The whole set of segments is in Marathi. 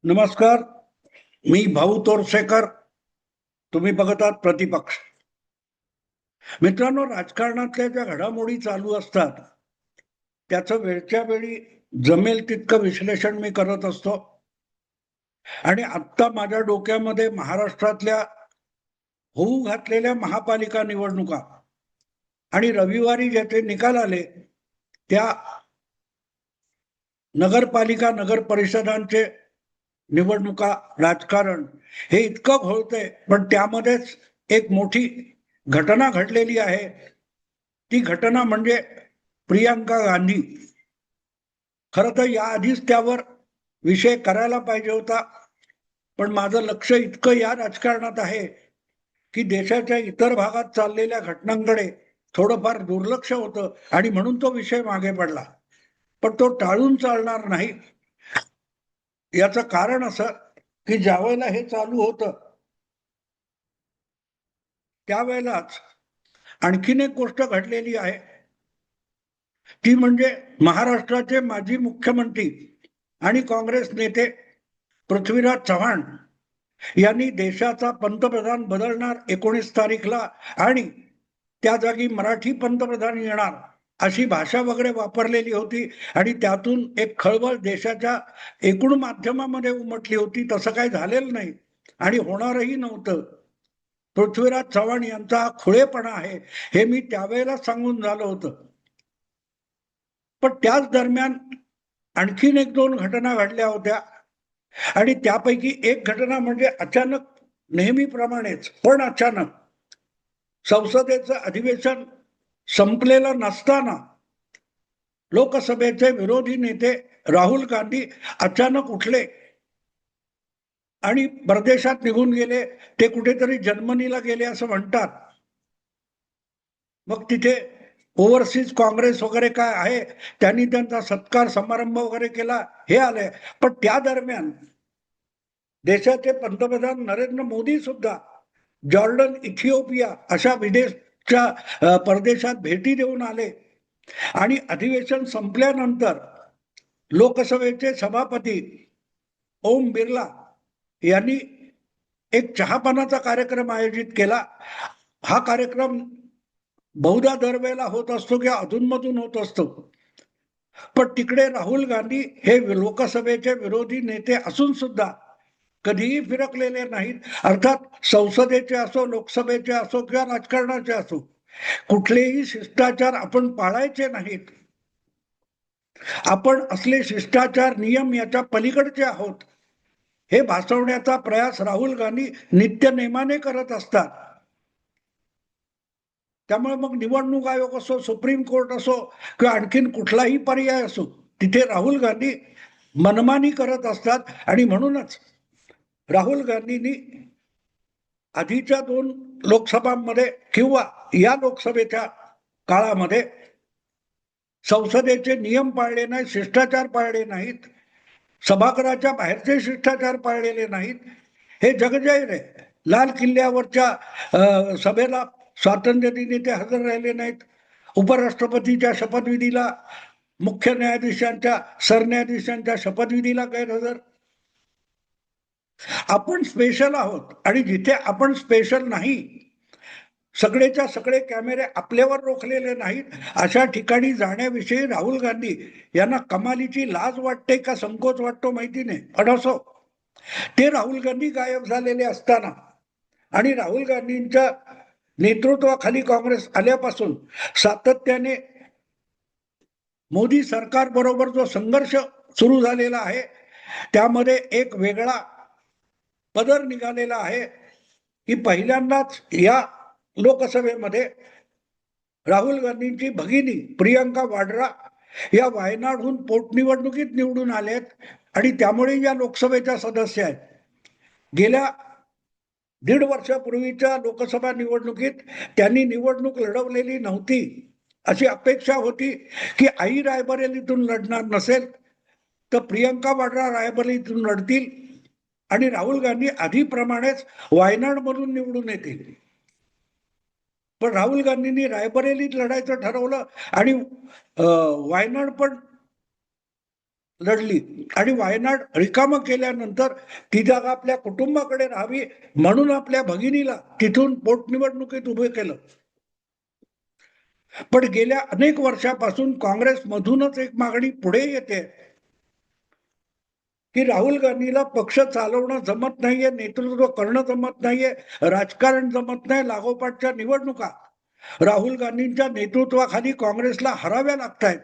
नमस्कार. मी भाऊ तोरसेकर. तुम्ही बघत आहात प्रतिपक्ष. मित्रांनो, राजकारणातल्या ज्या घडामोडी चालू असतात त्याचं वेळच्या वेळी जमेल तितकं विश्लेषण मी करत असतो. आणि आत्ता माझ्या डोक्यामध्ये महाराष्ट्रातल्या होऊ घातलेल्या महापालिका निवडणुका आणि रविवारी ज्याचे निकाल आले त्या नगरपालिका नगर परिषदांचे निवडणुका, राजकारण हे इतकं घोळतंय, पण त्यामध्येच एक मोठी घटना घडलेली आहे. ती घटना म्हणजे प्रियांका गांधी. खरं तर याआधीच त्यावर विषय करायला पाहिजे होता, पण माझं लक्ष इतकं या राजकारणात आहे की देशाच्या इतर भागात चाललेल्या घटनांकडे थोडंफार दुर्लक्ष होतं आणि म्हणून तो विषय मागे पडला. पण तो टाळून चालणार नाही. याचं कारण असं की ज्यावेळेला हे चालू होतं त्यावेळेलाच आणखीन एक गोष्ट घडलेली आहे. ती म्हणजे महाराष्ट्राचे माजी मुख्यमंत्री आणि काँग्रेस नेते पृथ्वीराज चव्हाण यांनी देशाचा पंतप्रधान बदलणार 19 तारीखला आणि त्या जागी मराठी पंतप्रधान येणार अशी भाषा वगैरे वापरलेली होती आणि त्यातून एक खळबळ देशाच्या एकूण माध्यमामध्ये उमटली होती. तसं काही झालेलं नाही आणि होणारही नव्हतं. पृथ्वीराज चव्हाण यांचा हा खुळेपणा आहे हे मी त्यावेळेला सांगून झालं होतं. पण त्याच दरम्यान आणखीन एक दोन घटना घडल्या होत्या आणि त्यापैकी एक घटना म्हणजे अचानक, नेहमीप्रमाणेच पण अचानक, संसदेचं अधिवेशन संपलेलं नसताना लोकसभेचे विरोधी नेते राहुल गांधी अचानक उठले आणि परदेशात निघून गेले. ते कुठेतरी जर्मनीला गेले असं म्हणतात. मग तिथे ओव्हरसीज काँग्रेस वगैरे काय आहे, त्यांनी त्यांचा सत्कार समारंभ वगैरे केला, हे आलंय. पण त्या दरम्यान देशाचे पंतप्रधान नरेंद्र मोदी सुद्धा जॉर्डन, इथिओपिया अशा विदेशच्या परदेशात भेटी देऊन आले आणि अधिवेशन संपल्यानंतर लोकसभेचे सभापती ओम बिर्ला यांनी एक चहापानाचा कार्यक्रम आयोजित केला. हा कार्यक्रम बहुधा दरवेळेला होत असतो किंवा अधूनमधून होत असतो. पण तिकडे राहुल गांधी हे लोकसभेचे विरोधी नेते असून सुद्धा कधीही फिरकलेले नाहीत. अर्थात संसदेचे असो, लोकसभेचे असो किंवा राजकारणाचे असो, कुठलेही शिष्टाचार आपण पाळायचे नाहीत. आपण असले शिष्टाचार, नियम याच्या पलीकडचे आहोत हे भासवण्याचा प्रयास राहुल गांधी नित्य नेमाने करत असतात. त्यामुळे मग निवडणूक आयोग असो, सुप्रीम कोर्ट असो किंवा आणखीन कुठलाही पर्याय असो, तिथे राहुल गांधी मनमानी करत असतात. आणि म्हणूनच राहुल गांधींनी आधीच्या 2 लोकसभांमध्ये किंवा या लोकसभेच्या काळामध्ये संसदेचे नियम पाळले नाहीत, शिष्टाचार पाळले नाहीत, सभागृहाच्या बाहेरचे शिष्टाचार पाळलेले नाहीत. हे जगजाहीर आहे. लाल किल्ल्यावरच्या सभेला स्वातंत्र्य दिनी ते हजर राहिले नाहीत. उपराष्ट्रपतीच्या शपथविधीला, मुख्य न्यायाधीशांच्या, सरन्यायाधीशांच्या शपथविधीला गैरहजर. आपण स्पेशल आहोत आणि जिथे आपण स्पेशल नाही, सगळेच्या सगळे कॅमेरे आपल्यावर रोखलेले नाहीत, अशा ठिकाणी जाण्याविषयी राहुल गांधी यांना कमालीची लाज वाटते का संकोच वाटतो माहिती नाही. पण असो, ते राहुल गांधी गायब झालेले असताना आणि राहुल गांधींच्या नेतृत्वाखाली काँग्रेस आल्यापासून सातत्याने मोदी सरकार बरोबर जो संघर्ष सुरू झालेला आहे त्यामध्ये एक वेगळा पदर निघालेला आहे की पहिल्यांदाच या लोकसभेमध्ये राहुल गांधींची भगिनी प्रियंका वाड्रा या वायनाडहून पोटनिवडणुकीत निवडून आल्यात आणि त्यामुळे या लोकसभेच्या सदस्य आहेत. गेल्या 1.5 वर्षापूर्वीच्या लोकसभा निवडणुकीत त्यांनी निवडणूक लढवलेली नव्हती. अशी अपेक्षा होती की आई रायबरेलीतून लढणार नसेल तर प्रियंका वाड्रा रायबरेलीतून लढतील आणि राहुल गांधी आधीप्रमाणेच वायनाडमधून निवडून येतील. पण राहुल गांधींनी रायबरेलीत लढायचं ठरवलं आणि वायनाड पण लढली आणि वायनाड रिकामं केल्यानंतर ती जागा आपल्या कुटुंबाकडे राहावी म्हणून आपल्या भगिनीला तिथून पोटनिवडणुकीत उभे केलं. पण गेल्या अनेक वर्षापासून काँग्रेसमधूनच एक मागणी पुढे येते की राहुल गांधीला पक्ष चालवणं जमत नाहीये, नेतृत्व करणं जमत नाहीये, राजकारण जमत नाही, लागोपाठच्या निवडणुका राहुल गांधींच्या नेतृत्वाखाली काँग्रेसला हराव्या लागतायत.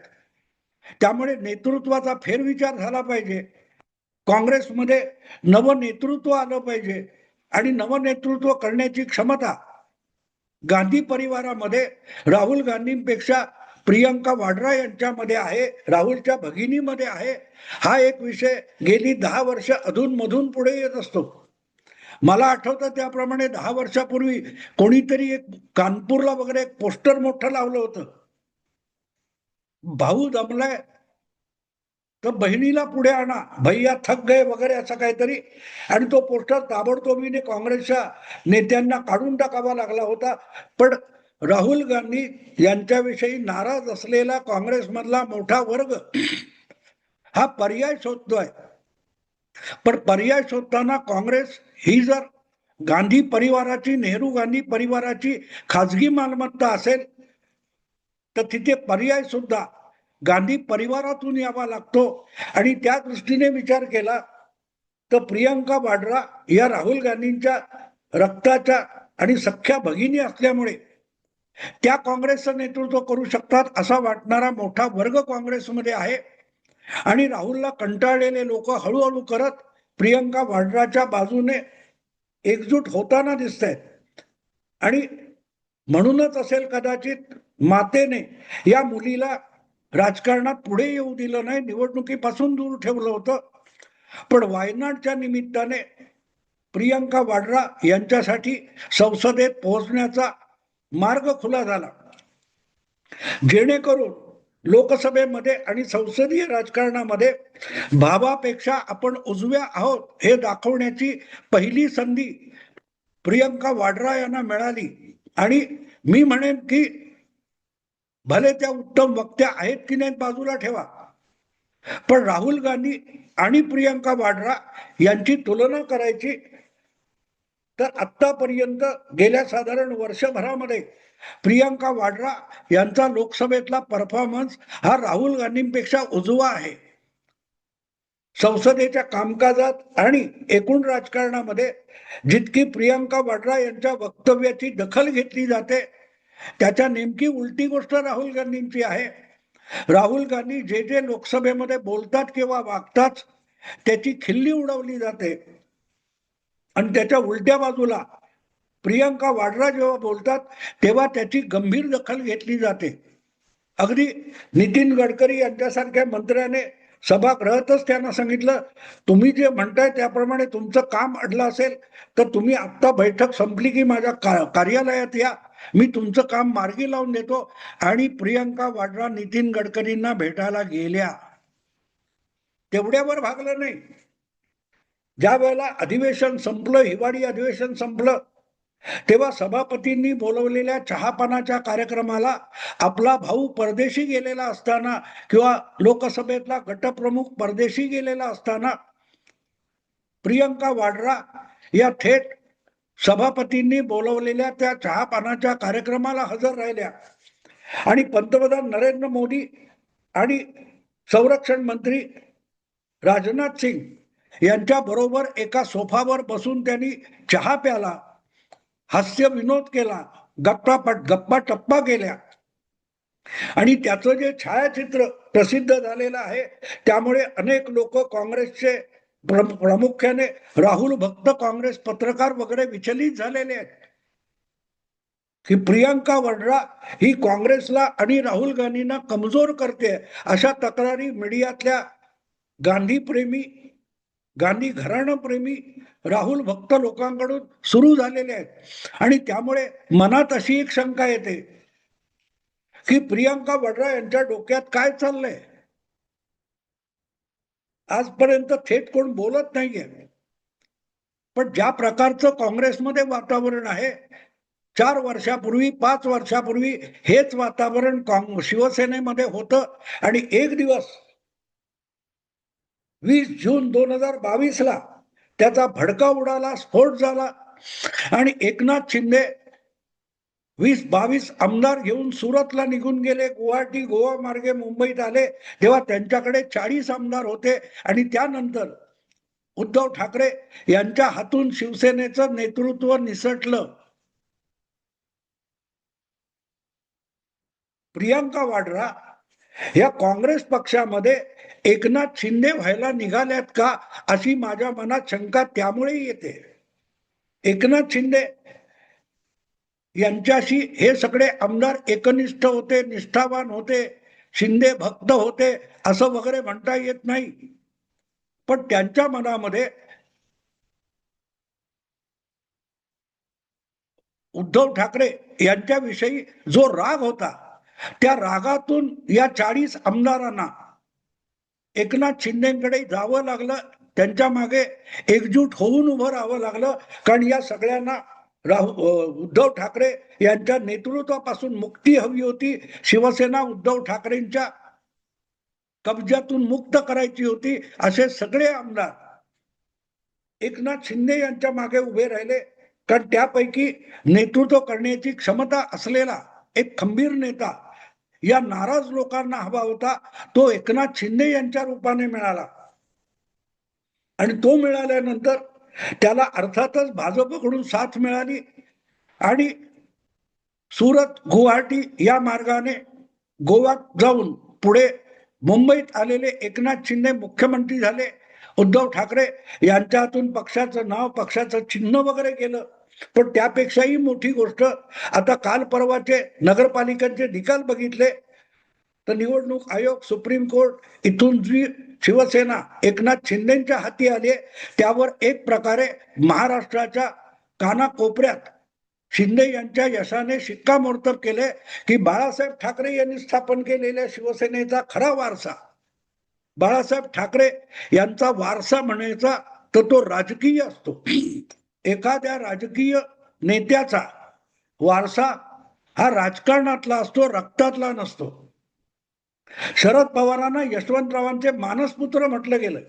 त्यामुळे नेतृत्वाचा फेरविचार झाला पाहिजे. काँग्रेसमध्ये नवं नेतृत्व आलं पाहिजे आणि नवं नेतृत्व करण्याची क्षमता गांधी परिवारामध्ये राहुल गांधींपेक्षा प्रियंका वाड्रा यांच्यामध्ये आहे, राहुलच्या भगिनीमध्ये आहे. हा एक विषय गेली 10 वर्ष अधूनमधून पुढे येत असतो. मला आठवतं त्याप्रमाणे 10 वर्षापूर्वी कोणीतरी एक कानपूरला वगैरे एक पोस्टर मोठं लावलं होतं, भाऊ दमलाय तर बहिणीला पुढे आणा, भैया थक गए वगैरे असं काहीतरी. आणि तो पोस्टर ताबडतोबीने काँग्रेसच्या नेत्यांना काढून टाकावा लागला होता. पण राहुल गांधी यांच्याविषयी नाराज असलेला काँग्रेसमधला मोठा वर्ग हा पर्याय शोधतोय. पण पर्याय शोधताना काँग्रेस ही जर गांधी परिवाराची, नेहरू गांधी परिवाराची खाजगी मालमत्ता असेल तर तिथे पर्याय सुद्धा गांधी परिवारातून यावा लागतो. आणि त्या दृष्टीने विचार केला तर प्रियंका वाड्रा या राहुल गांधींच्या रक्ताच्या आणि सख्या भगिनी असल्यामुळे त्या काँग्रेसचं नेतृत्व करू शकतात असा वाटणारा मोठा वर्ग काँग्रेसमध्ये आहे. आणि राहुलला कंटाळलेले लोक हळूहळू करत प्रियंका वाड्राच्या बाजूने एकजूट होताना दिसत आहेत. आणि म्हणूनच असेल कदाचित मातेने या मुलीला राजकारणात पुढे येऊ दिलं नाही, निवडणुकीपासून दूर ठेवलं होतं. पण वायनाडच्या निमित्ताने प्रियंका वाड्रा यांच्यासाठी संसदेत पोहोचण्याचा मार्ग खुला झाला, जेणेकरून लोकसभेमध्ये आणि संसदीय राजकारणामध्ये भावापेक्षा आपण उजव्या आहोत हे दाखवण्याची पहिली संधी प्रियंका वाड्रा यांना मिळाली. आणि मी म्हणेन की भले त्या उत्तम वक्त्या आहेत की नाहीत बाजूला ठेवा, पण राहुल गांधी आणि प्रियंका वाड्रा यांची तुलना करायची तर आतापर्यंत गेल्या साधारण वर्षभरामध्ये प्रियंका वाड्रा यांचा लोकसभेतला परफॉर्मन्स हा राहुल गांधींपेक्षा उजवा आहे. संसदेच्या कामकाजात आणि एकूण राजकारणामध्ये जितकी प्रियंका वाड्रा यांच्या वक्तव्याची दखल घेतली जाते त्याच्या नेमकी उलटी गोष्ट राहुल गांधींची आहे. राहुल गांधी जे जे लोकसभेमध्ये बोलतात किंवा वागतात त्याची खिल्ली उडवली जाते आणि त्याच्या उलट्या बाजूला प्रियंका वाड्रा जेव्हा बोलतात तेव्हा त्याची गंभीर दखल घेतली जाते. अगदी नितीन गडकरी यांच्यासारख्या मंत्र्याने सभागृहातच त्यांना सांगितलं, तुम्ही जे म्हणताय त्याप्रमाणे तुमचं काम अडलं असेल तर तुम्ही आत्ता बैठक संपली की माझ्या कार्यालयात या, मी तुमचं काम मार्गी लावून देतो. आणि प्रियंका वाड्रा नितीन गडकरींना भेटायला गेल्या. तेवढ्यावर भागलं नाही. ज्या वेळेला अधिवेशन संपलं, हिवाळी अधिवेशन संपलं, तेव्हा सभापतींनी बोलवलेल्या चहापानाच्या कार्यक्रमाला आपला भाऊ परदेशी गेलेला असताना किंवा लोकसभेतला गटप्रमुख परदेशी गेलेला असताना प्रियंका वाड्रा या थेट सभापतींनी बोलवलेल्या त्या चहापानाच्या कार्यक्रमाला हजर राहिल्या. आणि पंतप्रधान नरेंद्र मोदी आणि संरक्षण मंत्री राजनाथ सिंग यांच्या बरोबर एका सोफावर बसून त्यांनी चहा प्याला, हास्य विनोद केला, गप्पा टप्पा केल्या. आणि त्याचं जे छायाचित्र प्रसिद्ध झालेलं आहे त्यामुळे अनेक लोक काँग्रेसचे प्रामुख्याने राहुल भक्त काँग्रेस पत्रकार वगैरे विचलित झालेले आहेत की प्रियंका वाड्रा ही काँग्रेसला आणि राहुल गांधींना कमजोर करते. अशा तक्रारी मीडियातल्या गांधी प्रेमी, गांधी घराणं प्रेमी, राहुल भक्त लोकांकडून सुरू झालेले आहेत. आणि त्यामुळे मनात अशी एक शंका येते की प्रियंका वाड्रा यांच्या डोक्यात काय चाललंय. आजपर्यंत थेट कोण बोलत नाहीये, पण ज्या प्रकारचं काँग्रेसमध्ये वातावरण आहे, 4 वर्षापूर्वी 5 वर्षापूर्वी हेच वातावरण शिवसेनेमध्ये होतं. आणि एक दिवस 20 जून 2022ला त्याचा भडका उडाला, स्फोट झाला आणि एकनाथ शिंदे 20-22 आमदार घेऊन सुरतला निघून गेले, गुवाहाटी गोवा मार्गे मुंबईत आले, तेव्हा त्यांच्याकडे 40 आमदार होते आणि त्यानंतर उद्धव ठाकरे यांच्या हातून शिवसेनेचं नेतृत्व निसटलं. प्रियांका वाड्रा या काँग्रेस पक्षामध्ये एकनाथ शिंदे व्हायला निघाल्यात का, अशी माझ्या मनात शंका त्यामुळे येते. एकनाथ शिंदे यांच्याशी हे सगळे आमदार एकनिष्ठ होते, निष्ठावान होते, शिंदे भक्त होते असं वगैरे म्हणता येत नाही. पण त्यांच्या मनामध्ये उद्धव ठाकरे यांच्याविषयी जो राग होता, त्या रागातून या 40 आमदारांना एकनाथ शिंदेकडे जावं लागलं, त्यांच्या मागे एकजूट होऊन उभं राहावं लागलं. कारण या सगळ्यांना उद्धव ठाकरे यांच्या नेतृत्वापासून मुक्ती हवी होती. शिवसेना उद्धव ठाकरेंच्या कब्जातून मुक्त करायची होती. असे सगळे आमदार एकनाथ शिंदे यांच्या मागे उभे राहिले. कारण त्यापैकी नेतृत्व करण्याची क्षमता असलेला एक खंबीर नेता या नाराज लोकांना हवा होता. तो एकनाथ शिंदे यांच्या रूपाने मिळाला आणि तो मिळाल्यानंतर त्याला अर्थातच भाजपकडून साथ मिळाली आणि सुरत गुवाहाटी या मार्गाने गोव्यात जाऊन पुढे मुंबईत आलेले एकनाथ शिंदे मुख्यमंत्री झाले. उद्धव ठाकरे यांच्या हातून पक्षाचं नाव, पक्षाचं चिन्ह वगैरे गेलं. पण त्यापेक्षाही मोठी गोष्ट, आता काल परवाचे नगरपालिकांचे निकाल बघितले तर निवडणूक आयोग, सुप्रीम कोर्ट इथून जी शिवसेना एकनाथ शिंदेच्या हाती आली त्यावर एक प्रकारे महाराष्ट्राच्या कानाकोपऱ्यात शिंदे यांच्या यशाने शिक्कामोर्तब केले की बाळासाहेब ठाकरे यांनी स्थापन केलेल्या शिवसेनेचा खरा वारसा, बाळासाहेब ठाकरे यांचा वारसा म्हणायचा तर तो राजकीय असतो. एखाद्या राजकीय नेत्याचा वारसा हा राजकारणातला असतो, रक्तातला नसतो. शरद पवारांना यशवंतरावांचे मानसपुत्र म्हटलं गेलं.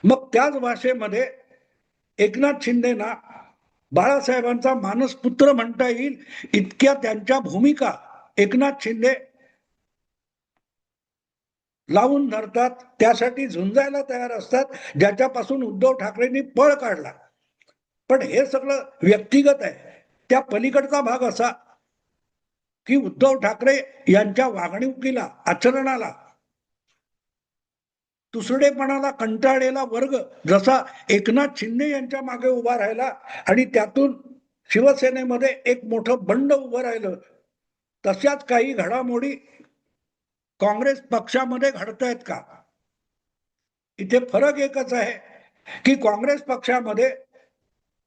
मग त्याच भाषेमध्ये एकनाथ शिंदेना बाळासाहेबांचा मानसपुत्र म्हणता येईल इतक्या त्यांच्या भूमिका एकनाथ शिंदे लावून धरतात, त्यासाठी झुंजायला तयार असतात, ज्याच्यापासून उद्धव ठाकरेंनी पळ काढला. पण हे सगळं व्यक्तिगत आहे. त्या पलीकडचा भाग असा की उद्धव ठाकरे यांच्या वागणुकीला, आचरणाला, तुसडेपणाला कंटाळलेला वर्ग जसा एकनाथ शिंदे यांच्या मागे उभा राहिला आणि त्यातून शिवसेनेमध्ये एक मोठं बंड उभं राहिलं, तशाच काही घडामोडी काँग्रेस पक्षामध्ये घडतायत का? इथे फरक एकच आहे की काँग्रेस पक्षामध्ये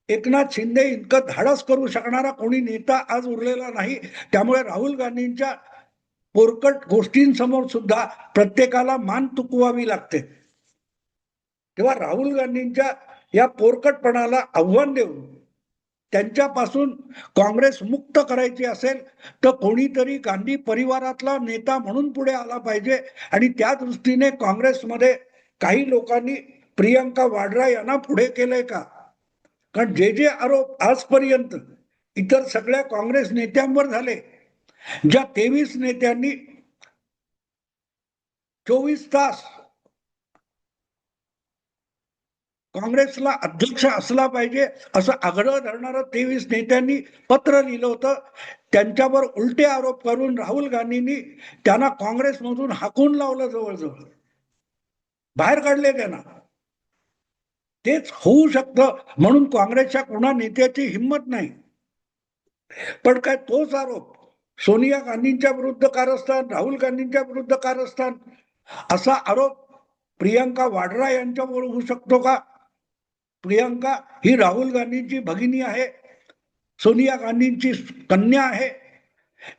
एकनाथ शिंदे इतकं धाडस करू शकणारा कोणी नेता आज उरलेला नाही. त्यामुळे राहुल गांधींच्या पोरकट गोष्टींसमोर सुद्धा प्रत्येकाला मान तुकवावी लागते. तेव्हा राहुल गांधींच्या या पोरकटपणाला आव्हान देऊन त्यांच्यापासून काँग्रेस मुक्त करायची असेल तर कोणीतरी गांधी परिवारातला नेता म्हणून पुढे आला पाहिजे. आणि त्या दृष्टीने काँग्रेसमध्ये काही लोकांनी प्रियंका वाड्रा यांना पुढे केलंय का? कारण जे आरोप आजपर्यंत इतर सगळ्या काँग्रेस नेत्यांवर झाले, ज्या 23 नेत्यांनी 24 तास काँग्रेसला अध्यक्ष असला पाहिजे असं आग्रह धरणारं 23 नेत्यांनी पत्र लिहिलं होतं, त्यांच्यावर उलटे आरोप करून राहुल गांधींनी त्यांना काँग्रेसमधून हाकून लावलं, जवळजवळ बाहेर काढले त्यांना. तेच होऊ शकतं म्हणून काँग्रेसच्या कोणा नेत्याची हिंमत नाही. पण काय तोच आरोप सोनिया गांधींच्या विरुद्ध कारस्थान, राहुल गांधींच्या विरुद्ध कारस्थान असा आरोप प्रियंका वाड्रा यांच्यावर होऊ शकतो का? प्रियंका ही राहुल गांधींची भगिनी आहे, सोनिया गांधींची कन्या आहे.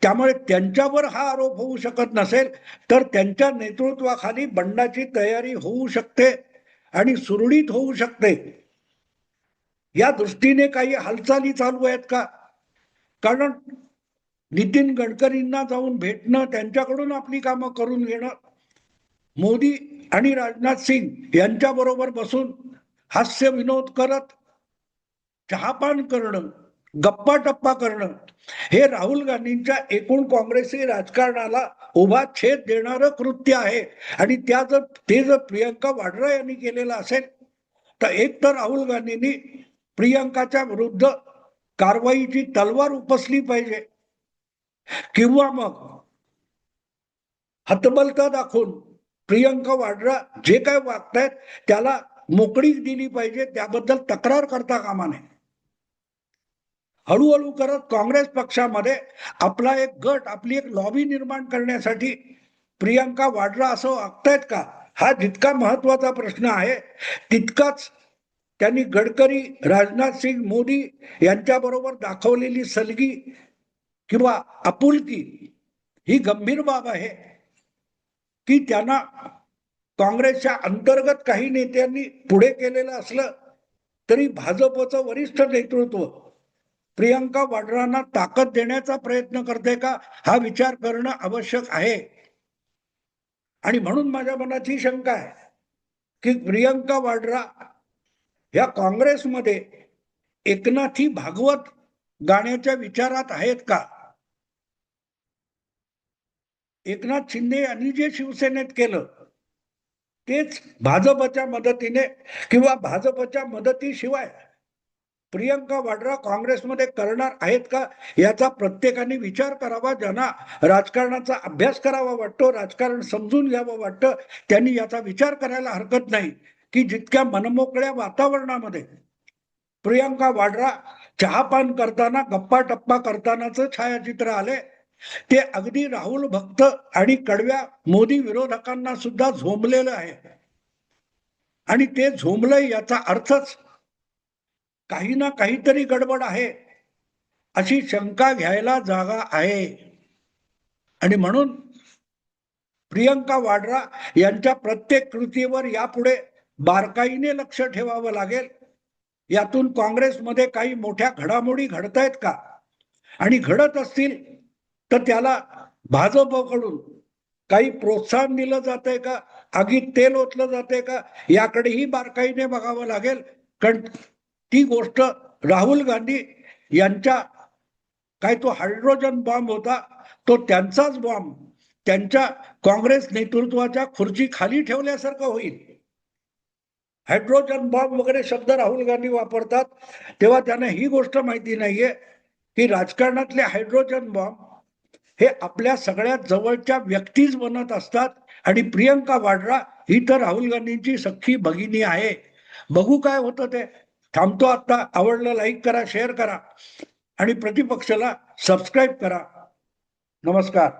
त्यामुळे त्यांच्यावर हा आरोप होऊ शकत नसेल तर त्यांच्या नेतृत्वाखाली बंडाची तयारी होऊ शकते आणि सुरळीत होऊ शकते. या दृष्टीने काही हालचाली चालू आहेत का? कारण नितीन गडकरींना जाऊन भेटणं, त्यांच्याकडून आपली कामं करून घेणं, मोदी आणि राजनाथ सिंग यांच्या बरोबर बसून हास्य विनोद करत चहापान करणं, गप्पा टप्पा करणं हे राहुल गांधींच्या एकूण काँग्रेसी राजकारणाला उभा छेद देणारं कृत्य आहे. आणि ते जर प्रियंका वाड्रा यांनी केलेलं असेल तर एक तर राहुल गांधींनी प्रियंकाच्या विरुद्ध कारवाईची तलवार उपसली पाहिजे, किंवा मग हतबलता दाखवून प्रियंका वाड्रा जे काय वागतायत त्याला मोकळीक दिली पाहिजे, त्याबद्दल तक्रार करता कामा नये. हळूहळू करत काँग्रेस पक्षामध्ये आपला एक गट, आपली एक लॉबी निर्माण करण्यासाठी प्रियंका वाड्रा असं वागतायत का, हा जितका महत्वाचा प्रश्न आहे तितकाच त्यांनी गडकरी, राजनाथ सिंग, मोदी यांच्याबरोबर दाखवलेली सलगी किंवा आपुलकी ही गंभीर बाब आहे की त्यांना काँग्रेसच्या अंतर्गत काही नेत्यांनी पुढे केलेलं असलं तरी भाजपचं वरिष्ठ नेतृत्व प्रियंका वाड्रांना ताकद देण्याचा प्रयत्न करते का, हा विचार करणं आवश्यक आहे. आणि म्हणून माझ्या मनात ही शंका आहे की प्रियंका वाड्रा या काँग्रेसमध्ये एकनाथी भागवत गाण्याच्या विचारात आहेत का. एकनाथ शिंदे यांनी जे शिवसेनेत केलं तेच भाजपच्या मदतीने किंवा भाजपच्या मदतीशिवाय प्रियंका वाड्रा काँग्रेसमध्ये करणार आहेत का, याचा प्रत्येकाने विचार करावा. ज्यांना राजकारणाचा अभ्यास करावा वाटतो, राजकारण समजून घ्यावं वाटतं, त्यांनी याचा विचार करायला हरकत नाही की जितक्या मनमोकळ्या वातावरणामध्ये प्रियंका वाड्रा चहापान करताना, गप्पा टप्पा करतानाच छायाचित्र आले ते अगदी राहुल भक्त आणि कडव्या मोदी विरोधकांना सुद्धा झोंबलेलं आहे. आणि ते झोंबलंय याचा अर्थच काही ना काहीतरी गडबड आहे अशी शंका घ्यायला जागा आहे. आणि म्हणून प्रियंका वाड्रा यांच्या प्रत्येक कृतीवर यापुढे बारकाईने लक्ष ठेवावं लागेल. यातून काँग्रेसमध्ये काही मोठ्या घडामोडी घडतायत का, आणि घडत असतील तर त्याला भाजपकडून काही प्रोत्साहन दिलं जातंय का, आगीत तेल ओतलं जातंय का, याकडेही बारकाईने बघावं लागेल. कारण ती गोष्ट राहुल गांधी यांच्या काय तो हायड्रोजन बॉम्ब होता, तो त्यांचाच बॉम्ब त्यांच्या काँग्रेस नेतृत्वाच्या खुर्ची खाली ठेवल्यासारखं होईल. हायड्रोजन बॉम्ब वगैरे शब्द राहुल गांधी वापरतात तेव्हा त्यांना ही गोष्ट माहिती नाहीये की राजकारणातले हायड्रोजन बॉम्ब हे आपल्या सगळ्यात जवळच्या व्यक्तीच बनत असतात. आणि प्रियंका वाड्रा ही तर राहुल गांधींची सख्खी भगिनी आहे. बघू काय होतं ते. थांबतो आता. आवडलं लाईक करा, शेअर करा आणि प्रतिपक्षाला सबस्क्राईब करा. नमस्कार.